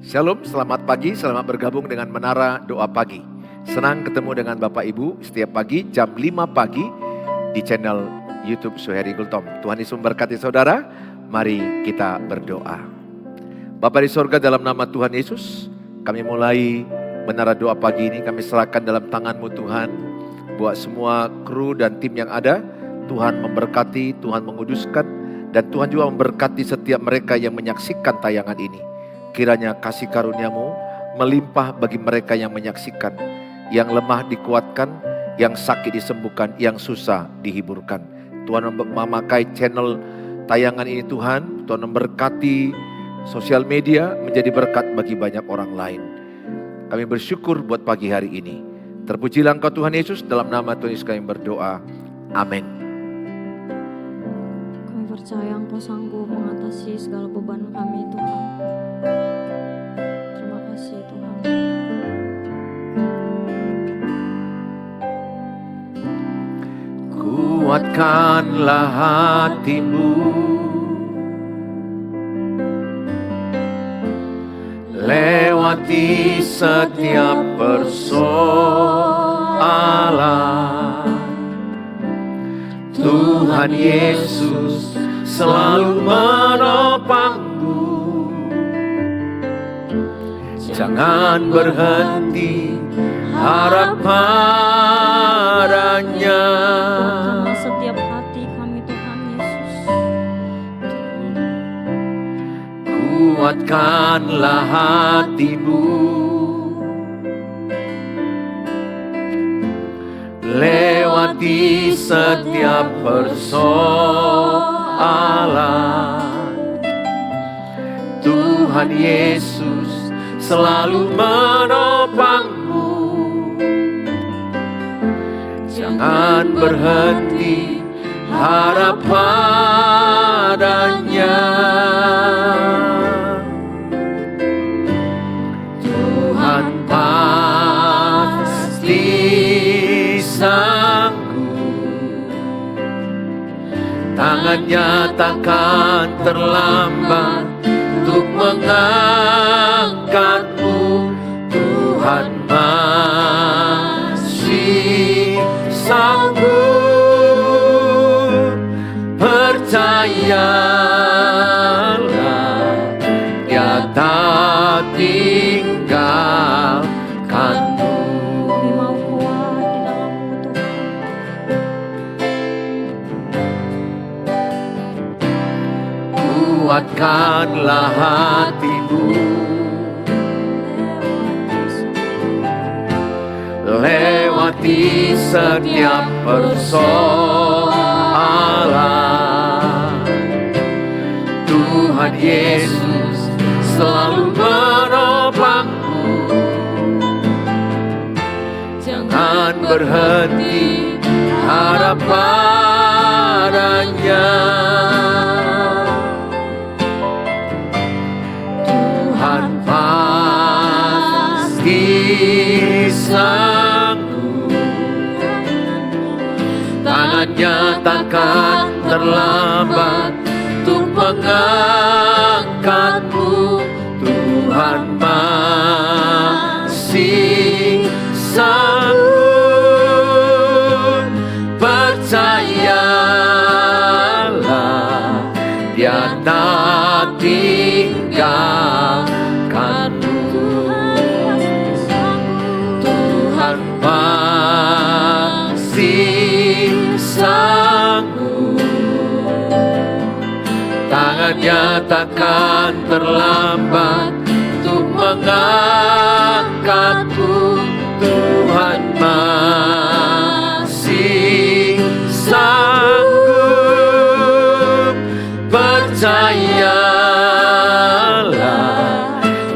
Shalom, selamat pagi, selamat bergabung dengan Menara Doa Pagi. Senang ketemu dengan Bapak Ibu setiap pagi jam 5 pagi di channel YouTube Suheri Gultom. Tuhan Yesus memberkati saudara, mari kita berdoa. Bapa di sorga, dalam nama Tuhan Yesus, kami mulai Menara Doa Pagi ini, kami serahkan dalam tangan-Mu Tuhan. Buat semua kru dan tim yang ada, Tuhan memberkati, Tuhan menguduskan, dan Tuhan juga memberkati setiap mereka yang menyaksikan tayangan ini. Kiranya kasih karunia-Mu melimpah bagi mereka yang menyaksikan, yang lemah dikuatkan, yang sakit disembuhkan, yang susah dihiburkan. Tuhan memakai channel tayangan ini Tuhan memberkati sosial media menjadi berkat bagi banyak orang lain. Kami bersyukur buat pagi hari ini. Terpujilah Engkau Tuhan Yesus, dalam nama Tuhan Yesus kami berdoa. Amin. Kami percaya Engkau sanggup mengatasi segala beban kami Tuhan. Terima kasih Tuhan. Kuatkanlah hatimu, lewati setiap persoalan. Tuhan Yesus selalu menopangmu. Jangan berhenti harap padanya. Jamah setiap hati kami Tuhan Yesus. Kuatkanlah hatimu, lewati setiap persoalan. Tuhan Yesus selalu menopangmu. Jangan berhenti harap padanya. Tuhan pasti sanggup, tangannya takkan terlambat untuk mengangkatmu. Tuhan masih sanggup, percayalah, Dia tak tinggalkanmu. Kami mau kuat di dalam-Mu Tuhan. Kuatkanlah hatimu, lewati setiap persoalan. Tuhan Yesus selalu menopangmu. Jangan berhenti harap padanya. Tuhan pasti sanggup, tangannya takkan terlambat untuk mengangkatmu. Tuhan masih sanggup, percayalah, Dia tak tinggalkanmu. Tuhan pasti sanggup, tangannya takkan terlambat untuk mengangkatmu. Tuhan masih sanggup, percayalah,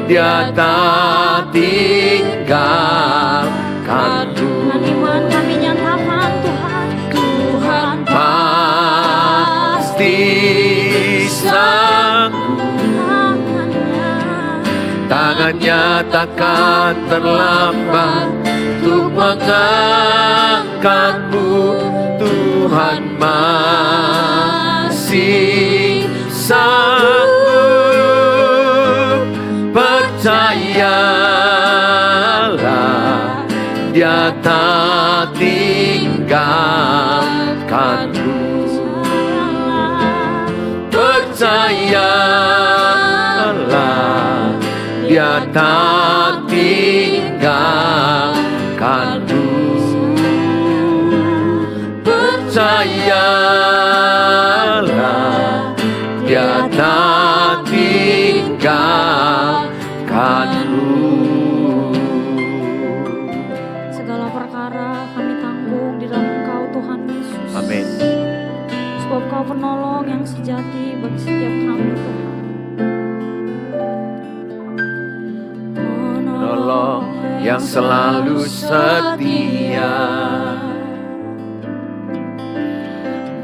Dia tak tinggalkanmu. Dengan iman kami nyatakan Tuhan. Tuhan pasti sanggup, tangannya takkan terlambat untuk mengangkatmu. Tuhan masih sanggup, percayalah, percayalah, Dia tak tinggalkanku. Percayalah, Dia tak tinggalkanku. Percayalah, Dia tak tinggalkanku. Segala perkara kami tanggung di dalam Engkau Tuhan Yesus. Amin. Sebab Kau penolong yang sejati bagi setiap kami Tuhan. Penolong yang selalu setia,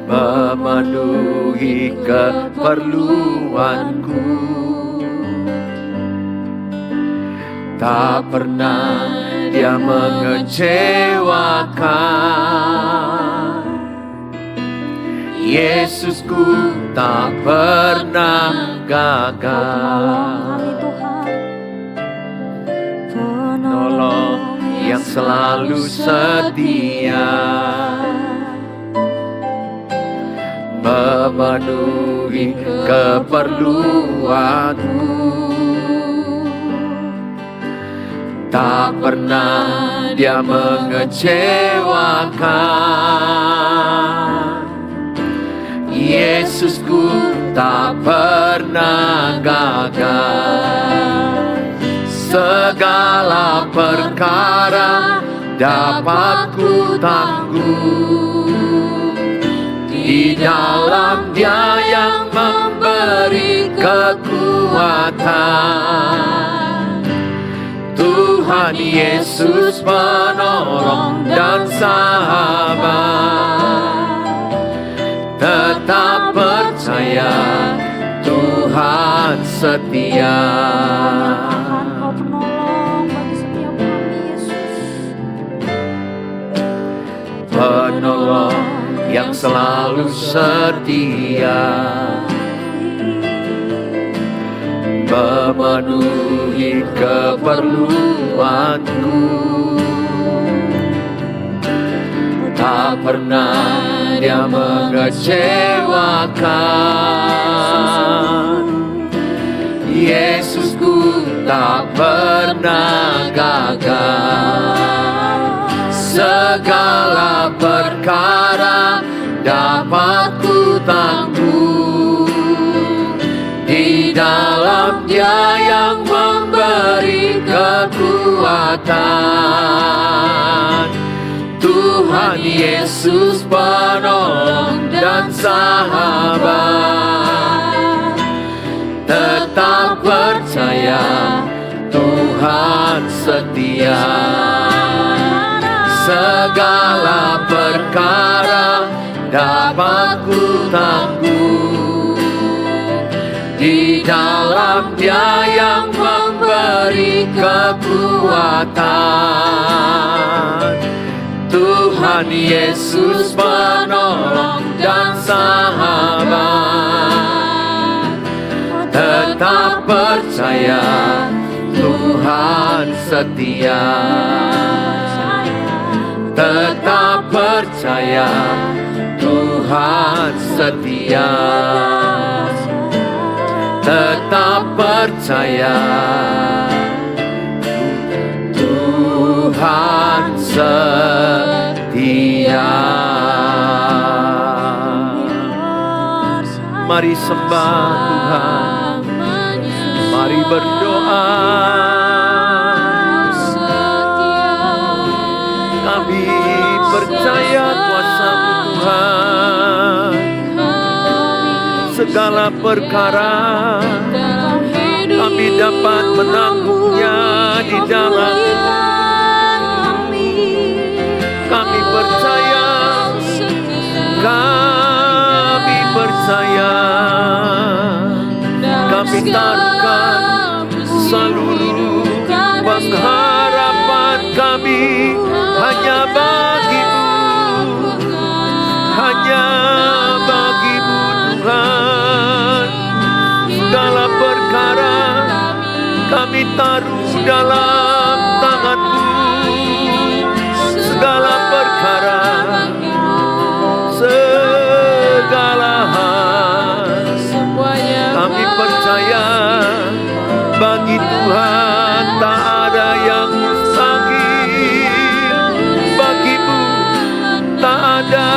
memenuhi keperluanku. Tak pernah Dia mengecewakan. Yesusku tak pernah gagal. Kami Tuhan, Penolong yang selalu setia, memenuhi keperluanku. Tak pernah Dia mengecewakan. Yesusku tak pernah gagal. Segala perkara dapat ku tanggung di dalam Dia yang memberi kekuatan. Tuhan Yesus penolong dan sahabat. Tetap percaya, Tuhan setia. Tuhan Kau penolong bagi setiap kami Yesus. Penolong yang selalu setia, memenuhi keperluanku. Tak pernah Dia mengecewakan. Yesusku tak pernah gagal. Segala perkara dapat ku tanggung di dalam Dia yang memberi kekuatan. Tuhan Yesus penolong dan sahabat. Tetap percaya, Tuhan setia. Segala perkara dapat ku tanggung di dalam Dia yang memberi kekuatan. Tuhan Yesus penolong dan sahabat. Tetap percaya, Tuhan setia. Tetap percaya, Tuhan setia. Tetap percaya, Tuhan setia. Mari sembah Tuhan, mari berdoa. Kami percaya kuasa-Mu Tuhan. Segala perkara kami dapat menanggungnya di dalam. Kami percaya, kami percaya, kami taruhkan seluruh pengharapan kami hanya bagi-Mu, hanya bagi-Mu Tuhan. Segala perkara kami kami taruh dalam tangan-Mu segala perkara, segala hal. Kami percaya bagi Tuhan tak ada yang mustahil, bagi-Mu tak ada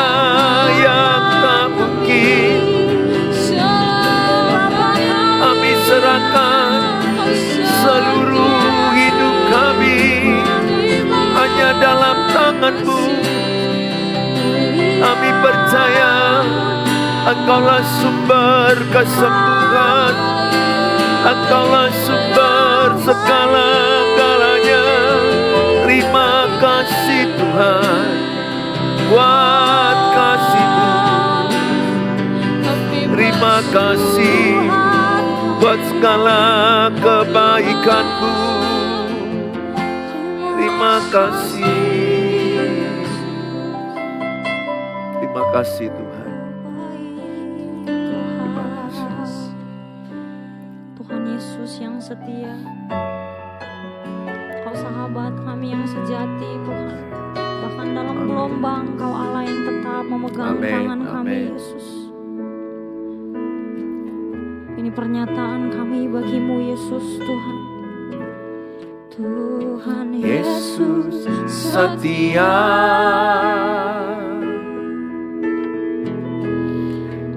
yang tak mungkin. Kami serahkan seluruh hidup kami hanya dalam tangan-Mu. Kami percaya Engkaulah sumber kesembuhan, Engkaulah sumber segala-galanya. Terima kasih Tuhan buat kasih-Mu. Terima kasih buat segala kebaikan-Mu. Terima kasih. Terima kasih Tuhan. Terima kasih. Tuhan Yesus yang setia, Kau sahabat kami yang sejati Tuhan. Bahkan dalam gelombang Kau Allah yang tetap memegang tangan kami Yesus. Ini pernyataan kami bagi-Mu Yesus Tuhan. Tuhan Yesus setia,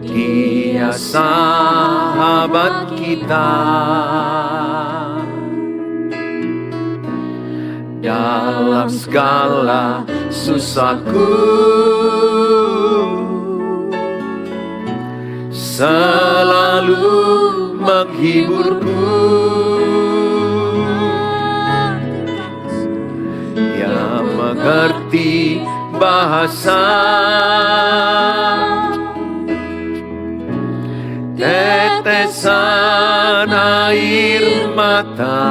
Dia sahabat kita. Dalam segala susahku selalu menghiburku. Dia mengerti bahasa tetesan air mata.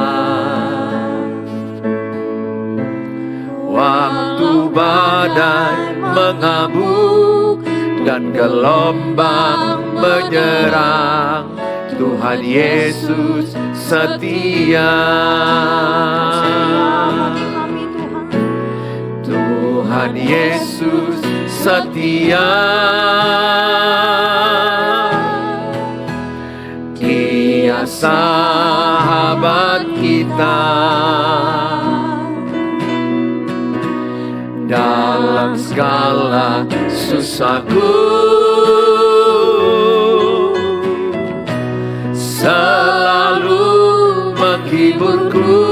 Waktu badai mengamuk dan gelombang menyerang, Tuhan Yesus setia. Tuhan Yesus setia. Dia sahabat kita. Dalam segala susahku selalu menghiburku.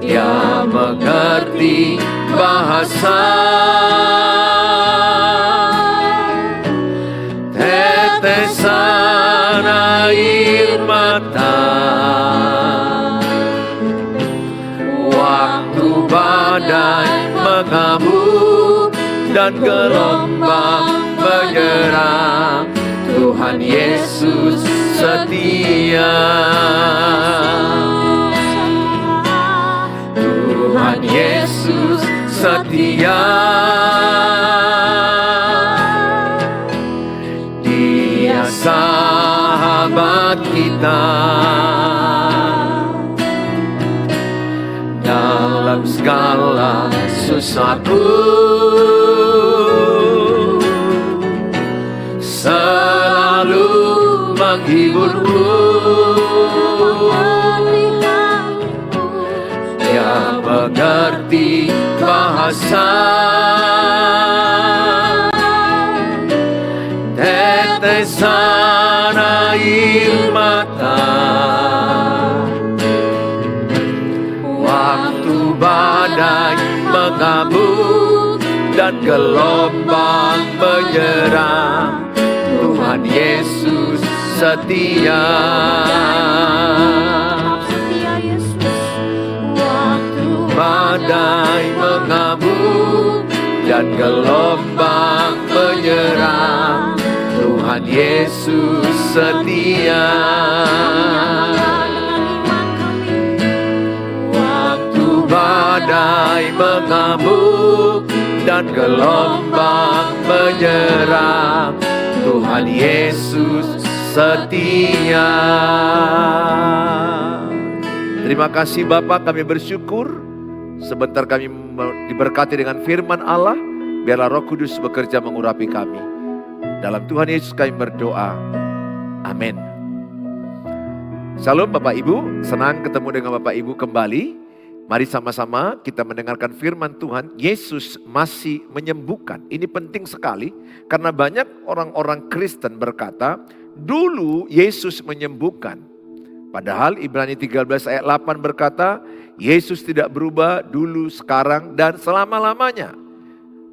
Dia mengerti bahasa tetesan air mata. Waktu badai mengamuk dan gelombang menyerang, Tuhan Yesus setia. Tuhan Yesus setia. Dia sahabat kita. Dalam segala susahku selalu menghiburku. Dia mengerti bahasa tetesan air mata. Waktu badai mengamuk dan gelombang menyerang, Tuhan Yesus setia. Waktu badai mengamuk dan gelombang menyerang, Tuhan Yesus setia. Badai mengamuk dan gelombang menyerang, Tuhan Yesus setia. Terima kasih Bapa, kami bersyukur. Sebentar kami diberkati dengan firman Allah. Biarlah Roh Kudus bekerja mengurapi kami. Dalam Tuhan Yesus kami berdoa. Amin. Salam Bapak Ibu, senang ketemu dengan Bapak Ibu kembali. Mari sama-sama kita mendengarkan firman Tuhan. Yesus masih menyembuhkan. Ini penting sekali karena banyak orang-orang Kristen berkata, dulu Yesus menyembuhkan. Padahal Ibrani 13 ayat 8 berkata, Yesus tidak berubah dulu, sekarang, dan selama-lamanya.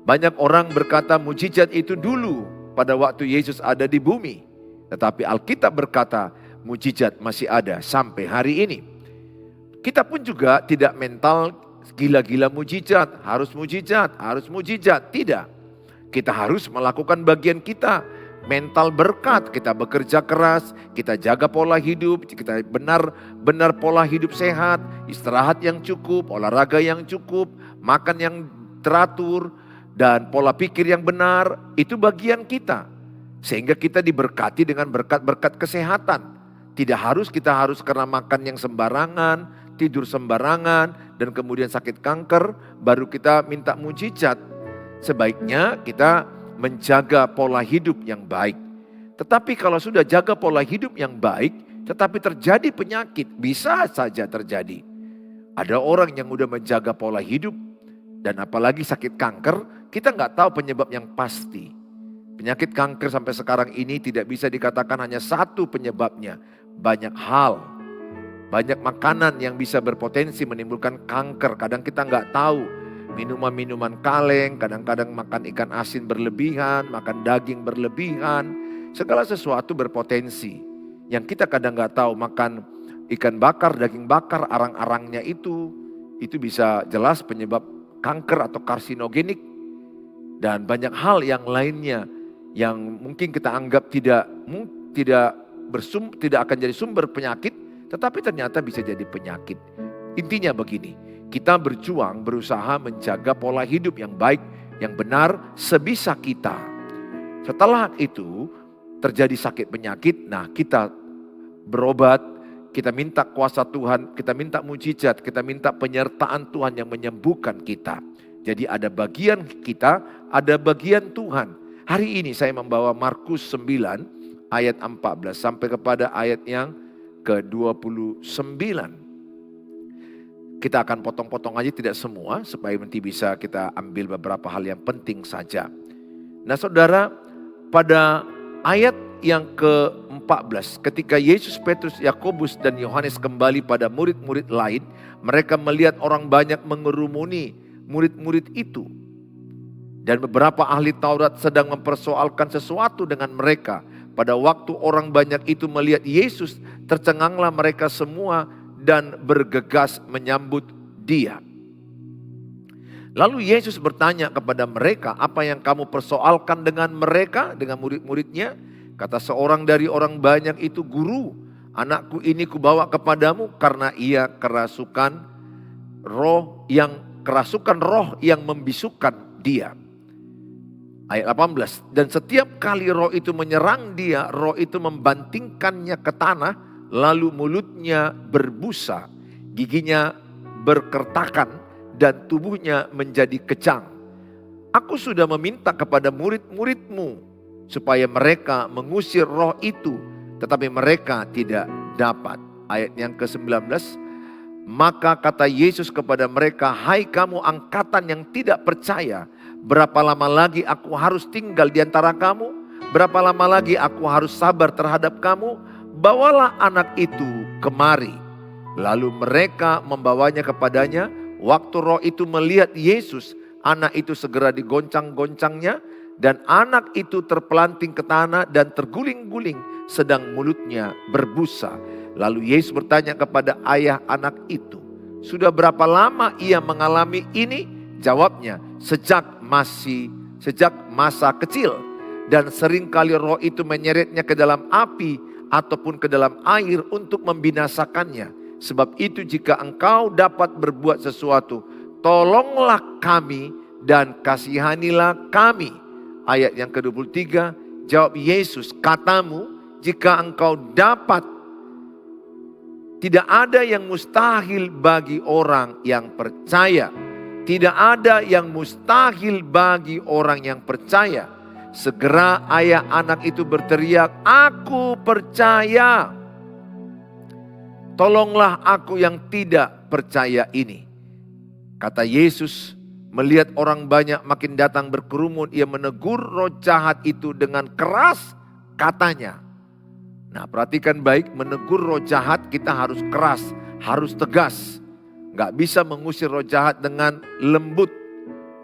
Banyak orang berkata mujizat itu dulu pada waktu Yesus ada di bumi. Tetapi Alkitab berkata mujizat masih ada sampai hari ini. Kita pun juga tidak mental gila-gila mujizat, harus mujizat. Tidak. Kita harus melakukan bagian kita. Mental berkat, kita bekerja keras, kita jaga pola hidup, kita benar pola hidup sehat, istirahat yang cukup, olahraga yang cukup, makan yang teratur, dan pola pikir yang benar, itu bagian kita. Sehingga kita diberkati dengan berkat-berkat kesehatan. Kita harus karena makan yang sembarangan, tidur sembarangan, dan kemudian sakit kanker, baru kita minta mujizat. Sebaiknya kita menjaga pola hidup yang baik. Tetapi kalau sudah jaga pola hidup yang baik, tetapi terjadi penyakit, bisa saja terjadi. Ada orang yang udah menjaga pola hidup, dan apalagi sakit kanker, kita nggak tahu penyebab yang pasti. Penyakit kanker sampai sekarang ini tidak bisa dikatakan hanya satu penyebabnya. Banyak hal, banyak makanan yang bisa berpotensi menimbulkan kanker. Kadang kita nggak tahu. Minuman-minuman kaleng, kadang-kadang makan ikan asin berlebihan, makan daging berlebihan. Segala sesuatu berpotensi. Yang kita kadang nggak tahu, makan ikan bakar, daging bakar, arang-arangnya itu bisa jelas penyebab kanker atau karsinogenik. Dan banyak hal yang lainnya yang mungkin kita anggap tidak akan jadi sumber penyakit, tetapi ternyata bisa jadi penyakit. Intinya begini. Kita berusaha menjaga pola hidup yang baik, yang benar sebisa kita. Setelah itu terjadi sakit penyakit, nah kita berobat, kita minta kuasa Tuhan, kita minta mujizat, kita minta penyertaan Tuhan yang menyembuhkan kita. Jadi ada bagian kita, ada bagian Tuhan. Hari ini saya membawa Markus 9 ayat 14 sampai kepada ayat yang ke-29. Kita akan potong-potong aja, tidak semua, supaya nanti bisa kita ambil beberapa hal yang penting saja. Nah saudara, pada ayat yang ke-14, ketika Yesus, Petrus, Yakobus, dan Yohanes kembali pada murid-murid lain, mereka melihat orang banyak mengerumuni murid-murid itu. Dan beberapa ahli Taurat sedang mempersoalkan sesuatu dengan mereka. Pada waktu orang banyak itu melihat Yesus, tercenganglah mereka semua dan bergegas menyambut dia. Lalu Yesus bertanya kepada mereka, apa yang kamu persoalkan dengan mereka, dengan murid-muridnya? Kata seorang dari orang banyak itu, Guru, anakku ini kubawa kepadamu karena ia kerasukan roh yang membisukan dia. Ayat 18, dan setiap kali roh itu menyerang dia, roh itu membantingkannya ke tanah, lalu mulutnya berbusa, giginya berkertakan, dan tubuhnya menjadi kejang. Aku sudah meminta kepada murid-muridmu supaya mereka mengusir roh itu, tetapi mereka tidak dapat. Ayat yang ke-19, maka kata Yesus kepada mereka, hai kamu angkatan yang tidak percaya, berapa lama lagi aku harus tinggal di antara kamu? Berapa lama lagi aku harus sabar terhadap kamu? Bawalah anak itu kemari. Lalu mereka membawanya kepadanya. Waktu roh itu melihat Yesus, anak itu segera digoncang-goncangnya. Dan anak itu terpelanting ke tanah dan terguling-guling, sedang mulutnya berbusa. Lalu Yesus bertanya kepada ayah anak itu, sudah berapa lama ia mengalami ini? Jawabnya, sejak masa kecil. Dan seringkali roh itu menyeretnya ke dalam api ataupun ke dalam air untuk membinasakannya. Sebab itu jika engkau dapat berbuat sesuatu, tolonglah kami dan kasihanilah kami. Ayat yang ke-23, jawab Yesus, katamu, jika engkau dapat. Tidak ada yang mustahil bagi orang yang percaya. Tidak ada yang mustahil bagi orang yang percaya. Segera ayah anak itu berteriak, "Aku percaya. Tolonglah aku yang tidak percaya ini." Kata Yesus, melihat orang banyak makin datang berkerumun, ia menegur roh jahat itu dengan keras katanya. Nah, perhatikan baik, menegur roh jahat kita harus keras, harus tegas. Nggak bisa mengusir roh jahat dengan lembut.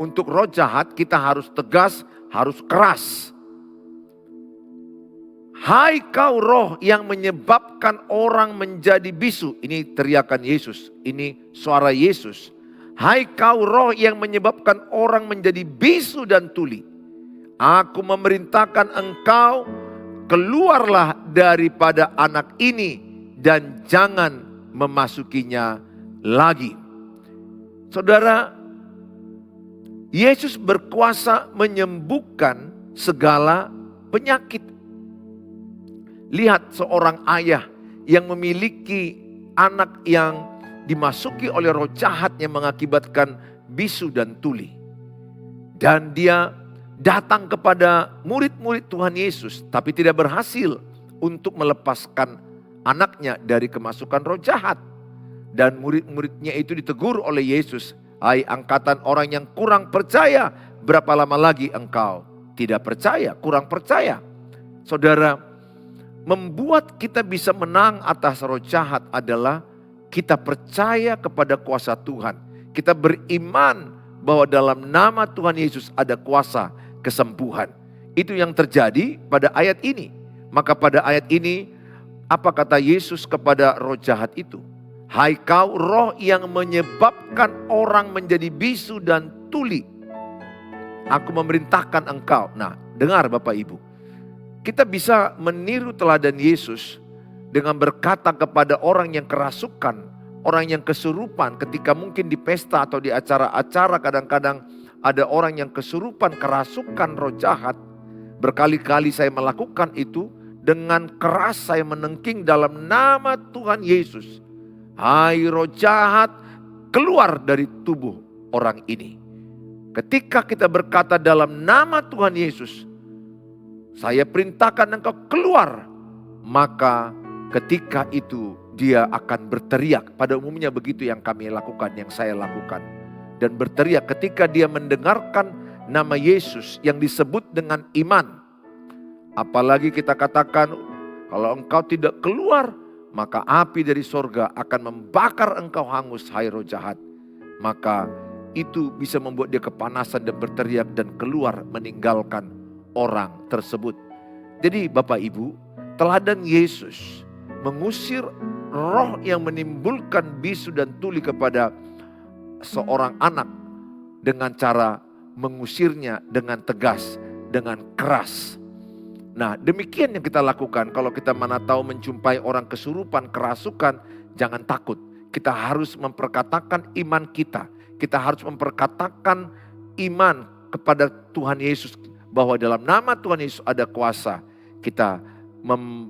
Untuk roh jahat kita harus tegas, harus keras. "Hai kau roh yang menyebabkan orang menjadi bisu." Ini teriakan Yesus, ini suara Yesus. "Hai kau roh yang menyebabkan orang menjadi bisu dan tuli. Aku memerintahkan engkau, keluarlah daripada anak ini dan jangan memasukinya lagi." Saudara, Yesus berkuasa menyembuhkan segala penyakit. Lihat seorang ayah yang memiliki anak yang dimasuki oleh roh jahat yang mengakibatkan bisu dan tuli. Dan dia datang kepada murid-murid Tuhan Yesus, tapi tidak berhasil untuk melepaskan anaknya dari kemasukan roh jahat. Dan murid-muridnya itu ditegur oleh Yesus, "Hai angkatan orang yang kurang percaya, berapa lama lagi engkau tidak percaya, kurang percaya?" Saudara, membuat kita bisa menang atas roh jahat adalah kita percaya kepada kuasa Tuhan. Kita beriman bahwa dalam nama Tuhan Yesus ada kuasa kesembuhan. Itu yang terjadi pada ayat ini. Maka pada ayat ini, apa kata Yesus kepada roh jahat itu? "Hai kau roh yang menyebabkan orang menjadi bisu dan tuli, aku memerintahkan engkau." Nah, dengar Bapak Ibu. Kita bisa meniru teladan Yesus dengan berkata kepada orang yang kerasukan, orang yang kesurupan, ketika mungkin di pesta atau di acara-acara kadang-kadang ada orang yang kesurupan, kerasukan roh jahat. Berkali-kali saya melakukan itu, dengan keras saya menengking dalam nama Tuhan Yesus. "Hai roh jahat, keluar dari tubuh orang ini." Ketika kita berkata dalam nama Tuhan Yesus, "Saya perintahkan engkau keluar," maka ketika itu dia akan berteriak. Pada umumnya begitu yang kami lakukan, yang saya lakukan. Dan berteriak ketika dia mendengarkan nama Yesus yang disebut dengan iman. Apalagi kita katakan, "Kalau engkau tidak keluar, maka api dari sorga akan membakar engkau hangus, hai roh jahat." Maka itu bisa membuat dia kepanasan dan berteriak dan keluar meninggalkan orang tersebut. Jadi Bapak Ibu, teladan Yesus mengusir roh yang menimbulkan bisu dan tuli kepada seorang anak dengan cara mengusirnya dengan tegas, dengan keras. Nah, demikian yang kita lakukan. Kalau kita mana tahu menjumpai orang kesurupan, kerasukan, jangan takut. Kita harus memperkatakan iman kita. Kita harus memperkatakan iman kepada Tuhan Yesus, bahwa dalam nama Tuhan Yesus ada kuasa. Kita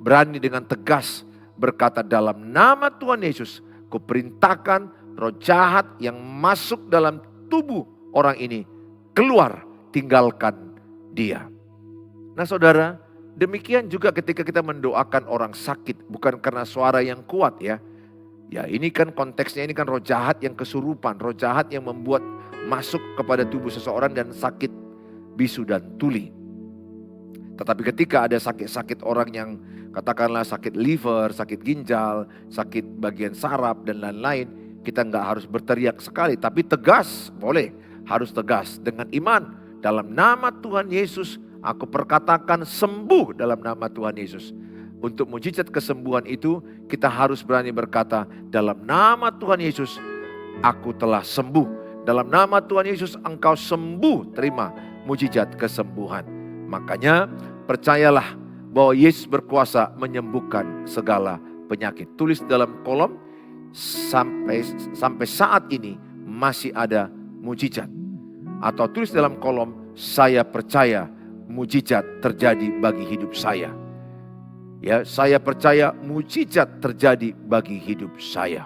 berani dengan tegas berkata, "Dalam nama Tuhan Yesus, kuperintahkan roh jahat yang masuk dalam tubuh orang ini, keluar, tinggalkan dia." Nah saudara, demikian juga ketika kita mendoakan orang sakit, bukan karena suara yang kuat ya. Ya ini kan konteksnya, ini kan roh jahat yang kesurupan, roh jahat yang membuat masuk kepada tubuh seseorang dan sakit bisu dan tuli. Tetapi ketika ada sakit-sakit orang yang katakanlah sakit liver, sakit ginjal, sakit bagian saraf dan lain-lain, kita nggak harus berteriak sekali, tapi tegas, boleh, harus tegas dengan iman. Dalam nama Tuhan Yesus, aku perkatakan sembuh dalam nama Tuhan Yesus. Untuk mujizat kesembuhan itu, kita harus berani berkata, dalam nama Tuhan Yesus, aku telah sembuh. Dalam nama Tuhan Yesus, engkau sembuh, terima mujizat kesembuhan. Makanya percayalah bahwa Yesus berkuasa menyembuhkan segala penyakit. Tulis dalam kolom, sampai saat ini masih ada mujizat. Atau tulis dalam kolom, saya percaya mujizat terjadi bagi hidup saya. Ya, saya percaya mujizat terjadi bagi hidup saya.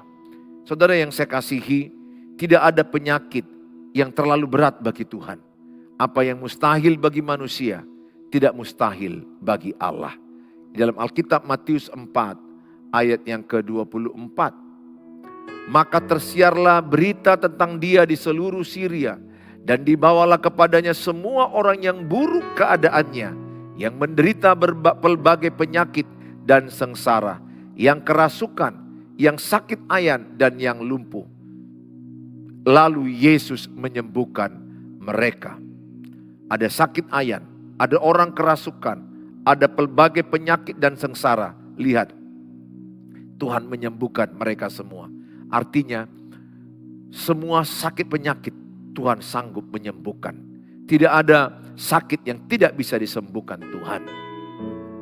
Saudara yang saya kasihi, tidak ada penyakit yang terlalu berat bagi Tuhan. Apa yang mustahil bagi manusia, tidak mustahil bagi Allah. Di dalam Alkitab Matius 4 ayat yang ke-24. Maka tersiarlah berita tentang dia di seluruh Syria, dan dibawalah kepadanya semua orang yang buruk keadaannya, yang menderita berbagai penyakit dan sengsara, yang kerasukan, yang sakit ayan, dan yang lumpuh. Lalu Yesus menyembuhkan mereka. Ada sakit ayan, ada orang kerasukan, ada pelbagai penyakit dan sengsara. Lihat, Tuhan menyembuhkan mereka semua. Artinya, semua sakit penyakit Tuhan sanggup menyembuhkan. Tidak ada sakit yang tidak bisa disembuhkan Tuhan.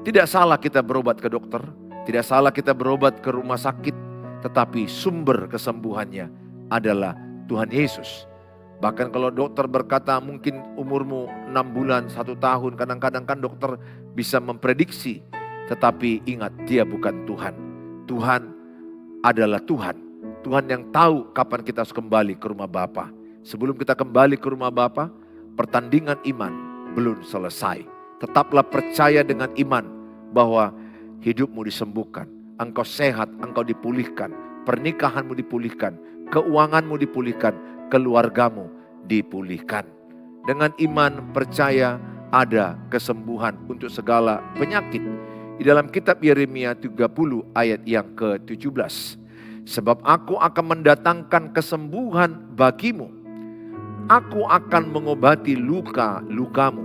Tidak salah kita berobat ke dokter, tidak salah kita berobat ke rumah sakit, tetapi sumber kesembuhannya adalah Tuhan Yesus. Bahkan kalau dokter berkata mungkin umurmu 6 bulan, 1 tahun, kadang-kadang kan dokter bisa memprediksi. Tetapi ingat, dia bukan Tuhan. Tuhan adalah Tuhan. Tuhan yang tahu kapan kita harus kembali ke rumah Bapa. Sebelum kita kembali ke rumah Bapa, pertandingan iman belum selesai. Tetaplah percaya dengan iman bahwa hidupmu disembuhkan. Engkau sehat, engkau dipulihkan. Pernikahanmu dipulihkan. Keuanganmu dipulihkan. Keluargamu dipulihkan. Dengan iman percaya ada kesembuhan untuk segala penyakit. Di dalam kitab Yeremia 30 ayat yang ke-17. Sebab aku akan mendatangkan kesembuhan bagimu. Aku akan mengobati luka-lukamu.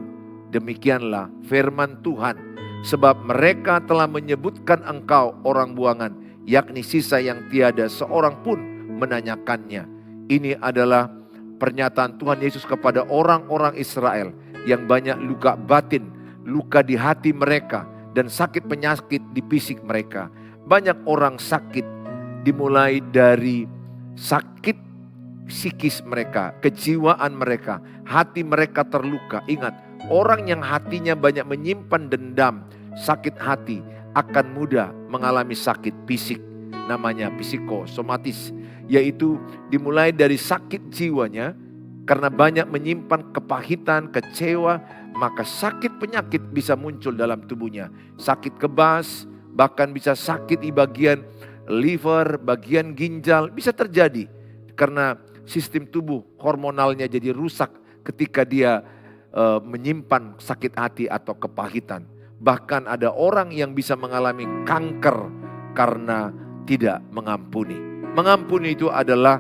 Demikianlah firman Tuhan. Sebab mereka telah menyebutkan engkau orang buangan, yakni sisa yang tiada seorang pun menanyakannya. Ini adalah pernyataan Tuhan Yesus kepada orang-orang Israel yang banyak luka batin, luka di hati mereka, dan sakit penyakit di fisik mereka. Banyak orang sakit dimulai dari sakit psikis mereka, kejiwaan mereka, hati mereka terluka. Ingat, orang yang hatinya banyak menyimpan dendam, sakit hati akan mudah mengalami sakit fisik. Namanya psikosomatis, yaitu dimulai dari sakit jiwanya karena banyak menyimpan kepahitan, kecewa, maka sakit penyakit bisa muncul dalam tubuhnya. Sakit kebas, bahkan bisa sakit di bagian liver, bagian ginjal, bisa terjadi karena sistem tubuh hormonalnya jadi rusak ketika dia menyimpan sakit hati atau kepahitan. Bahkan ada orang yang bisa mengalami kanker karena tidak mengampuni. Mengampuni itu adalah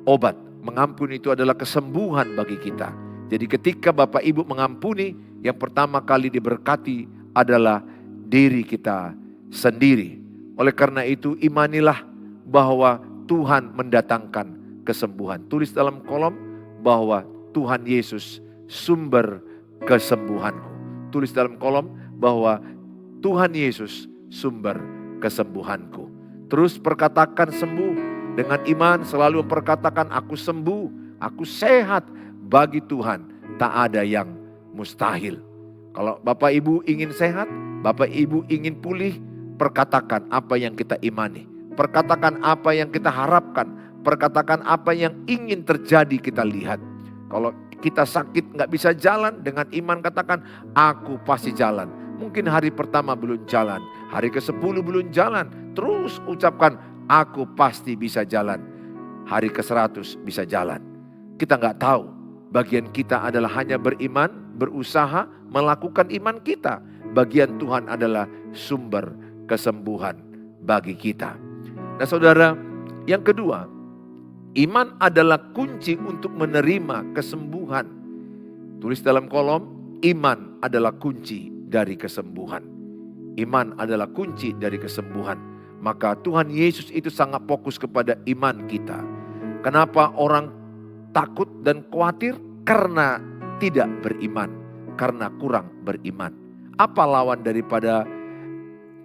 obat, mengampuni itu adalah kesembuhan bagi kita. Jadi ketika Bapak Ibu mengampuni, yang pertama kali diberkati adalah diri kita sendiri. Oleh karena itu imanilah bahwa Tuhan mendatangkan kesembuhan. Tulis dalam kolom bahwa Tuhan Yesus sumber kesembuhanku. Tulis dalam kolom bahwa Tuhan Yesus sumber kesembuhanku. Terus perkatakan sembuh dengan iman, selalu memperkatakan aku sembuh, aku sehat. Bagi Tuhan tak ada yang mustahil. Kalau Bapak Ibu ingin sehat, Bapak Ibu ingin pulih, perkatakan apa yang kita imani. Perkatakan apa yang kita harapkan. Perkatakan apa yang ingin terjadi kita lihat. Kalau kita sakit gak bisa jalan, dengan iman katakan aku pasti jalan. Mungkin hari pertama belum jalan, hari ke-10 belum jalan. Terus ucapkan aku pasti bisa jalan. Hari ke-100 bisa jalan. Kita gak tahu. Bagian kita adalah hanya beriman, berusaha melakukan iman kita. Bagian Tuhan adalah sumber kesembuhan bagi kita. Nah saudara, yang kedua, iman adalah kunci untuk menerima kesembuhan. Tulis dalam kolom, iman adalah kunci dari kesembuhan. Iman adalah kunci dari kesembuhan. Maka Tuhan Yesus itu sangat fokus kepada iman kita. Kenapa orang takut dan khawatir? Karena tidak beriman, karena kurang beriman. Apa lawan daripada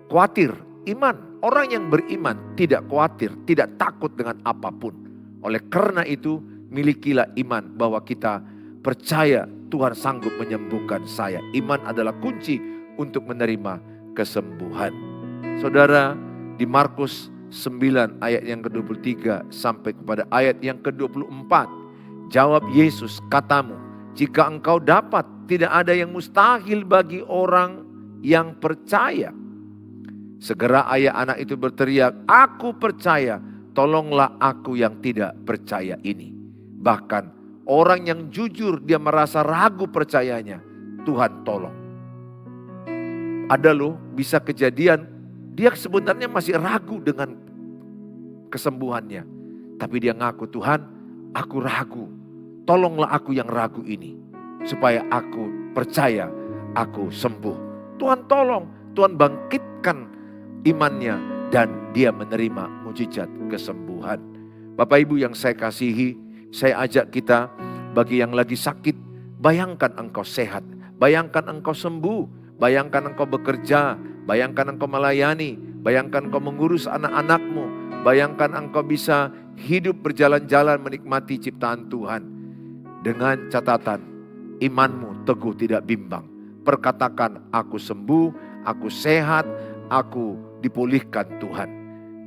khawatir? Iman. Orang yang beriman tidak khawatir, tidak takut dengan apapun. Oleh karena itu, milikilah iman bahwa kita percaya Tuhan sanggup menyembuhkan saya. Iman adalah kunci untuk menerima kesembuhan. Saudara, di Markus 9 ayat yang ke-23 sampai kepada ayat yang ke-24. Jawab Yesus, katamu, jika engkau dapat, tidak ada yang mustahil bagi orang yang percaya. Segera ayah anak itu berteriak, aku percaya, tolonglah aku yang tidak percaya ini. Bahkan orang yang jujur dia merasa ragu percayanya, Tuhan tolong. Ada loh bisa kejadian, dia sebenarnya masih ragu dengan kesembuhannya. Tapi dia ngaku, Tuhan aku ragu, tolonglah aku yang ragu ini. Supaya aku percaya, aku sembuh. Tuhan tolong, Tuhan bangkitkan imannya dan dia menerima mujizat kesembuhan. Bapak Ibu yang saya kasihi, saya ajak kita bagi yang lagi sakit, bayangkan engkau sehat, bayangkan engkau sembuh, bayangkan engkau bekerja, bayangkan engkau melayani, bayangkan engkau mengurus anak-anakmu, bayangkan engkau bisa hidup berjalan-jalan menikmati ciptaan Tuhan. Dengan catatan, imanmu teguh tidak bimbang. Perkatakan, aku sembuh, aku sehat, aku dipulihkan Tuhan.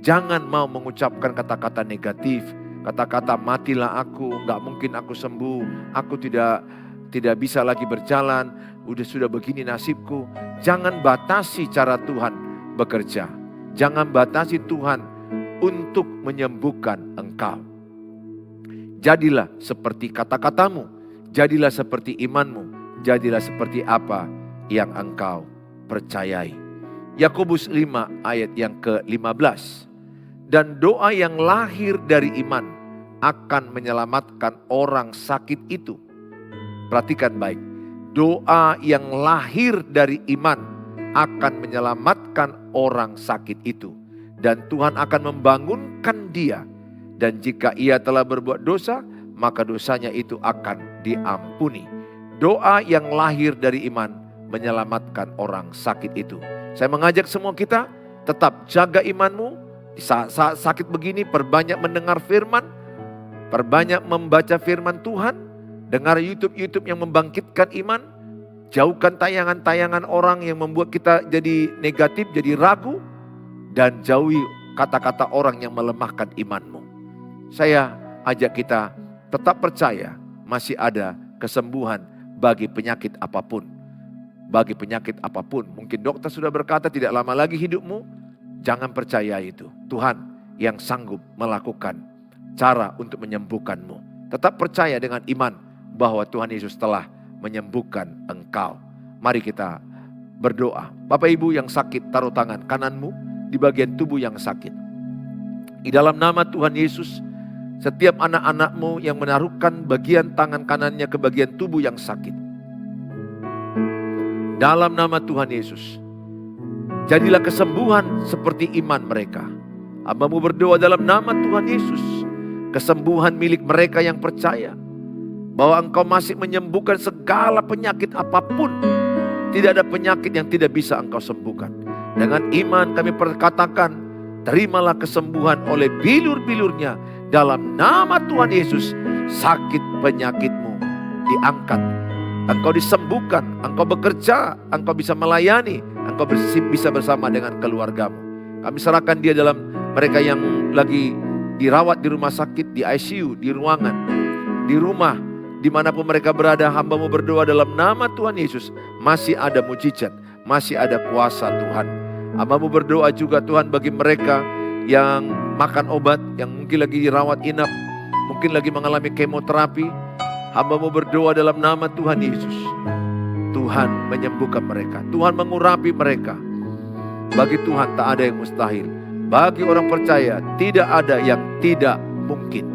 Jangan mau mengucapkan kata-kata negatif, kata-kata matilah aku, gak mungkin aku sembuh, aku tidak bisa lagi berjalan, sudah begini nasibku. Jangan batasi cara Tuhan bekerja. Jangan batasi Tuhan untuk menyembuhkan engkau. Jadilah seperti kata-katamu, jadilah seperti imanmu, jadilah seperti apa yang engkau percayai. Yakobus 5 ayat yang ke-15. Dan doa yang lahir dari iman akan menyelamatkan orang sakit itu. Perhatikan baik. Doa yang lahir dari iman akan menyelamatkan orang sakit itu. Dan Tuhan akan membangunkan dia. Dan jika ia telah berbuat dosa, maka dosanya itu akan diampuni. Doa yang lahir dari iman menyelamatkan orang sakit itu. Saya mengajak semua kita tetap jaga imanmu. Saat sakit begini, perbanyak mendengar firman, perbanyak membaca firman Tuhan, dengar YouTube yang membangkitkan iman, jauhkan tayangan-tayangan orang yang membuat kita jadi negatif, jadi ragu, dan jauhi kata-kata orang yang melemahkan imanmu. Saya ajak kita tetap percaya masih ada kesembuhan bagi penyakit apapun. Bagi penyakit apapun. Mungkin dokter sudah berkata tidak lama lagi hidupmu. Jangan percaya itu. Tuhan yang sanggup melakukan cara untuk menyembuhkanmu. Tetap percaya dengan iman bahwa Tuhan Yesus telah menyembuhkan engkau. Mari kita berdoa. Bapak Ibu yang sakit, taruh tangan kananmu di bagian tubuh yang sakit. Di dalam nama Tuhan Yesus, setiap anak-anakmu yang menaruhkan bagian tangan kanannya ke bagian tubuh yang sakit. Dalam nama Tuhan Yesus, jadilah kesembuhan seperti iman mereka. Hamba-Mu berdoa dalam nama Tuhan Yesus, kesembuhan milik mereka yang percaya bahwa Engkau masih menyembuhkan segala penyakit apapun. Tidak ada penyakit yang tidak bisa Engkau sembuhkan. Dengan iman kami perkatakan, terimalah kesembuhan oleh bilur-bilurnya. Dalam nama Tuhan Yesus, sakit penyakitmu diangkat. Engkau disembuhkan, engkau bekerja, engkau bisa melayani, engkau bisa bersama dengan keluargamu. Kami serahkan dia dalam mereka yang lagi dirawat di rumah sakit, di ICU, di ruangan, di rumah, dimanapun mereka berada. Hamba-Mu berdoa dalam nama Tuhan Yesus, masih ada mujizat, masih ada kuasa Tuhan. Hamba-Mu berdoa juga Tuhan bagi mereka yang makan obat, yang mungkin lagi dirawat inap, mungkin lagi mengalami kemoterapi. Hamba-Mu berdoa dalam nama Tuhan Yesus. Tuhan menyembuhkan mereka, Tuhan mengurapi mereka. Bagi Tuhan tak ada yang mustahil. Bagi orang percaya tidak ada yang tidak mungkin.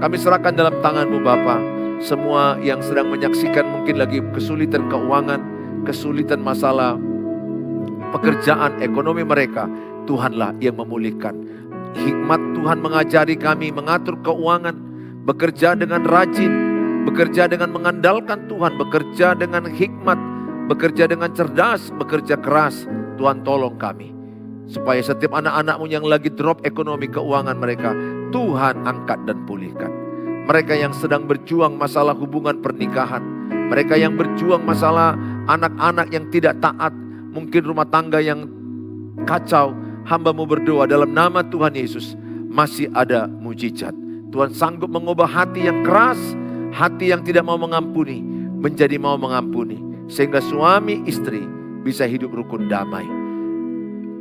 Kami serahkan dalam tangan-Mu Bapa, semua yang sedang menyaksikan mungkin lagi kesulitan keuangan, kesulitan masalah pekerjaan, ekonomi mereka. Tuhanlah yang memulihkan. Hikmat Tuhan mengajari kami mengatur keuangan, bekerja dengan rajin, bekerja dengan mengandalkan Tuhan, bekerja dengan hikmat, bekerja dengan cerdas, bekerja keras. Tuhan tolong kami, supaya setiap anak-anak-Mu yang lagi drop ekonomi keuangan mereka, Tuhan angkat dan pulihkan. Mereka yang sedang berjuang masalah hubungan pernikahan, mereka yang berjuang masalah anak-anak yang tidak taat, mungkin rumah tangga yang kacau, hamba-Mu berdoa dalam nama Tuhan Yesus, masih ada mujizat. Tuhan sanggup mengubah hati yang keras, hati yang tidak mau mengampuni, menjadi mau mengampuni. Sehingga suami istri bisa hidup rukun damai.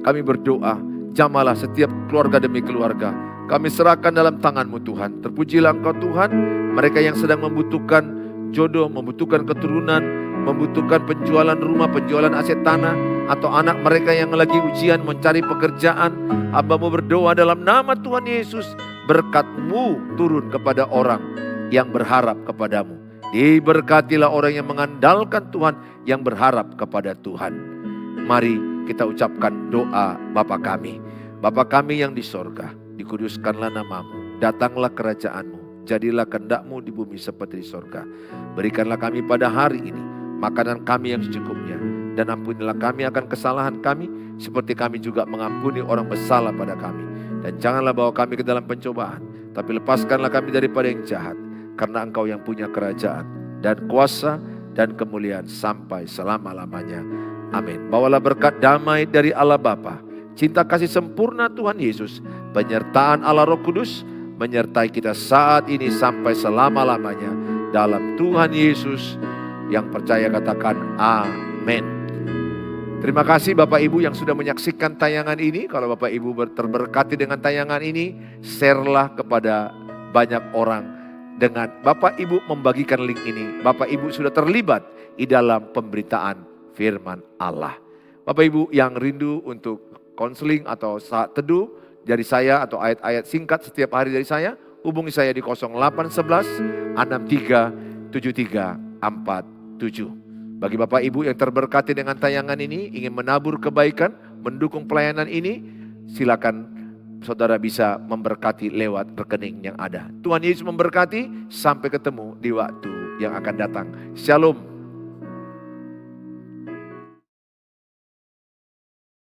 Kami berdoa, jamalah setiap keluarga demi keluarga. Kami serahkan dalam tangan-Mu Tuhan. Terpujilah Engkau Tuhan, mereka yang sedang membutuhkan jodoh, membutuhkan keturunan, membutuhkan penjualan rumah, penjualan aset tanah, atau anak mereka yang lagi ujian mencari pekerjaan. Hamba-Mu berdoa dalam nama Tuhan Yesus, berkat-Mu turun kepada orang yang berharap kepadamu. Diberkatilah orang yang mengandalkan Tuhan, yang berharap kepada Tuhan. Mari kita ucapkan doa Bapa kami. Bapa kami yang di sorga, dikuduskanlah nama-Mu, datanglah kerajaan-Mu, jadilah kehendak-Mu di bumi seperti di sorga. Berikanlah kami pada hari ini makanan kami yang secukupnya, dan ampunilah kami akan kesalahan kami, seperti kami juga mengampuni orang bersalah pada kami. Dan janganlah bawa kami ke dalam pencobaan, tapi lepaskanlah kami daripada yang jahat, karena Engkau yang punya kerajaan, dan kuasa, dan kemuliaan sampai selama-lamanya. Amin. Bawalah berkat damai dari Allah Bapa, cinta kasih sempurna Tuhan Yesus, penyertaan Allah Roh Kudus, menyertai kita saat ini sampai selama-lamanya. Dalam Tuhan Yesus yang percaya katakan amin. Terima kasih Bapak Ibu yang sudah menyaksikan tayangan ini. Kalau Bapak Ibu terberkati dengan tayangan ini, share-lah kepada banyak orang. Dengan Bapak Ibu membagikan link ini, Bapak Ibu sudah terlibat di dalam pemberitaan firman Allah. Bapak Ibu yang rindu untuk konseling atau saat teduh dari saya atau ayat-ayat singkat setiap hari dari saya, hubungi saya di 0811 63 73 47. Bagi Bapak Ibu yang terberkati dengan tayangan ini, ingin menabur kebaikan, mendukung pelayanan ini, silakan saudara bisa memberkati lewat rekening yang ada. Tuhan Yesus memberkati, sampai ketemu di waktu yang akan datang. Shalom.